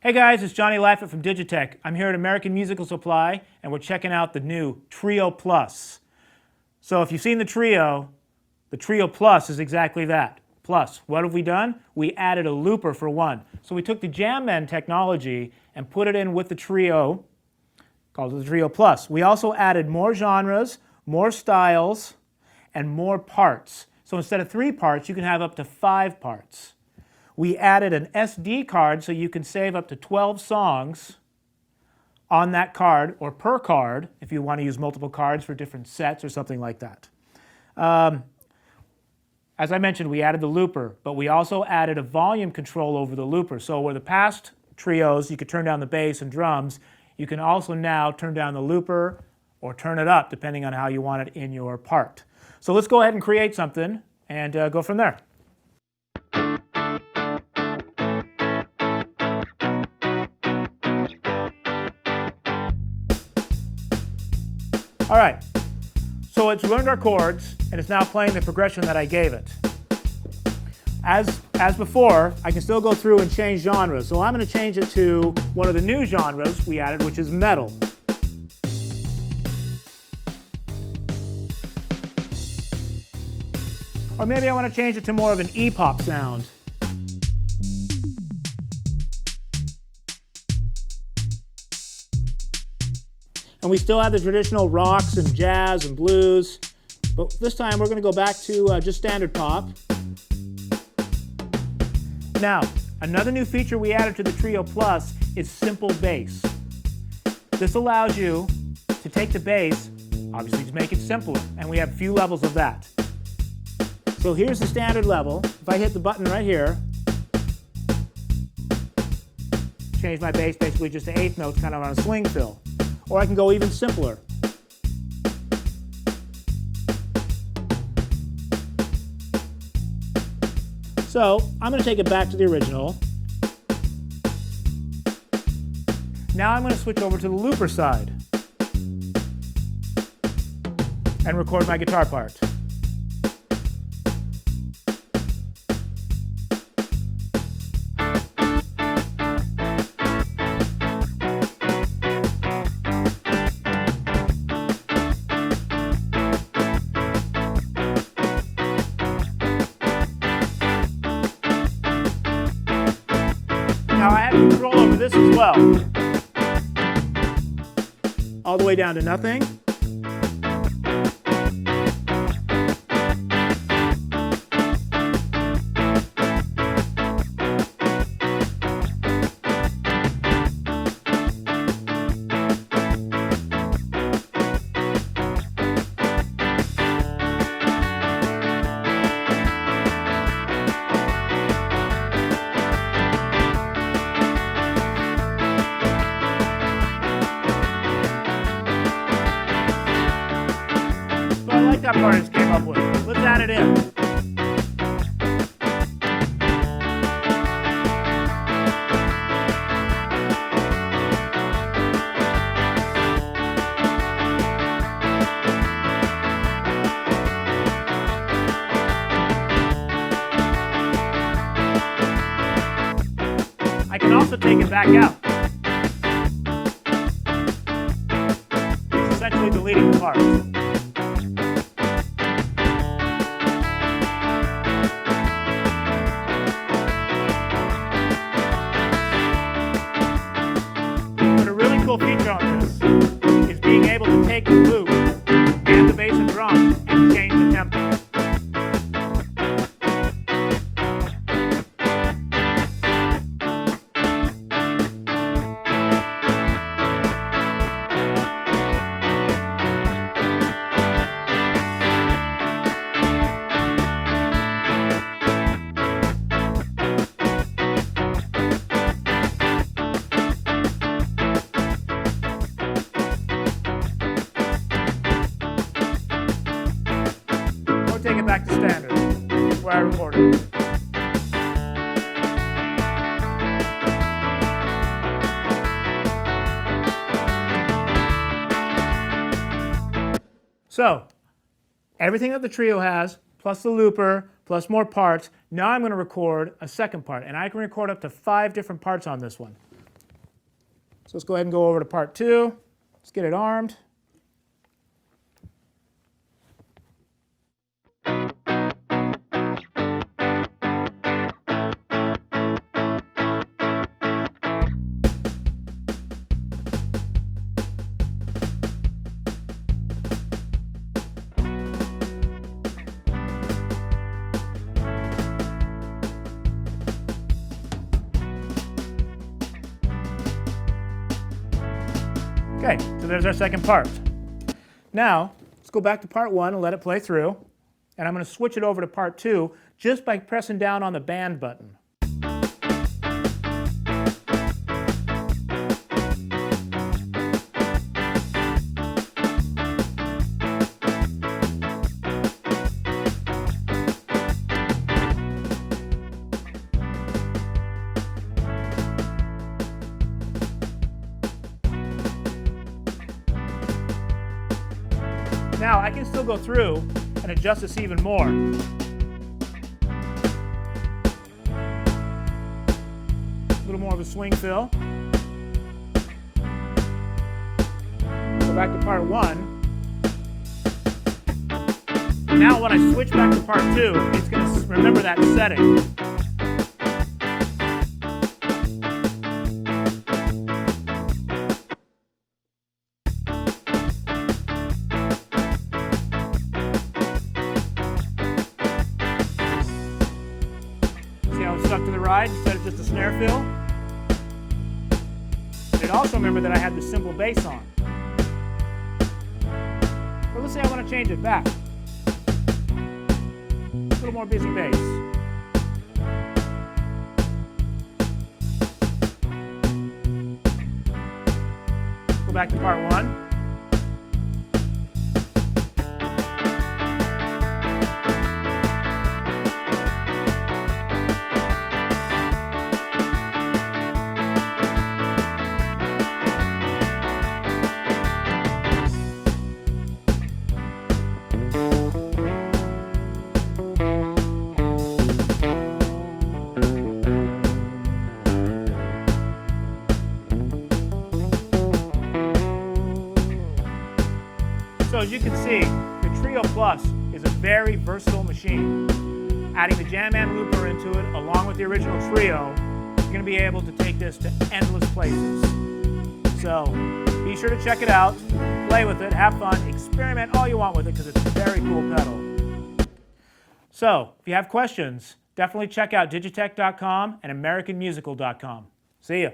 Hey guys, it's Johnny Laffett from Digitech. I'm here at American Musical Supply and we're checking out the new Trio Plus. So if you've seen the Trio Plus is exactly that. Plus, what have we done? We added a looper for one. So we took the Jam Band technology and put it in with the Trio, called it the Trio Plus. We also added more genres, more styles, and more parts. So instead of 3 parts, you can have up to 5 parts. We added an SD card so you can save up to 12 songs on that card, or per card, if you want to use multiple cards for different sets or something like that. As I mentioned, we added the looper, but we also added a volume control over the looper. So where the past trios, you could turn down the bass and drums, you can also now turn down the looper or turn it up, depending on how you want it in your part. So let's go ahead and create something and go from there. All right, so it's learned our chords and it's now playing the progression that I gave it. As before, I can still go through and change genres. So I'm going to change it to one of the new genres we added, which is metal. Or maybe I want to change it to more of an E-pop sound. And we still have the traditional rocks and jazz and blues, but this time we're going to go back to just standard pop. Now, another new feature we added to the Trio Plus is simple bass. This allows you to take the bass, obviously to make it simpler, and we have a few levels of that. So here's the standard level. If I hit the button right here, change my bass basically just to 8th notes, kind of on a swing fill. Or I can go even simpler. So I'm going to take it back to the original. Now I'm going to switch over to the looper side and record my guitar part. Now I have control over this as well. All the way down to nothing. That part I just came up with. Let's add it in. I can also take it back out. It's essentially deleting the parts. Feature on this is being able to take the loop and the bass and drum and change the tempo. Take it back to standard, where I recorded it. So, everything that the Trio has, plus the looper, plus more parts, now I'm going to record a second part, and I can record up to 5 different parts on this one. So let's go ahead and go over to part 2. Let's get it armed. Okay, so there's our second part. Now, let's go back to part 1 and let it play through. And I'm going to switch it over to part 2 just by pressing down on the band button. Now I can still go through and adjust this even more. A little more of a swing fill. Go back to part 1. Now when I switch back to part 2, it's going to remember that setting. Stuck to the ride instead of just a snare fill. It also remembered that I had the simple bass on. But let's say I want to change it back. A little more busy bass. Go back to part 1. So as you can see, the Trio Plus is a very versatile machine. Adding the Jamman looper into it, along with the original Trio, you're going to be able to take this to endless places. So be sure to check it out, play with it, have fun, experiment all you want with it because it's a very cool pedal. So if you have questions, definitely check out Digitech.com and AmericanMusical.com. See ya.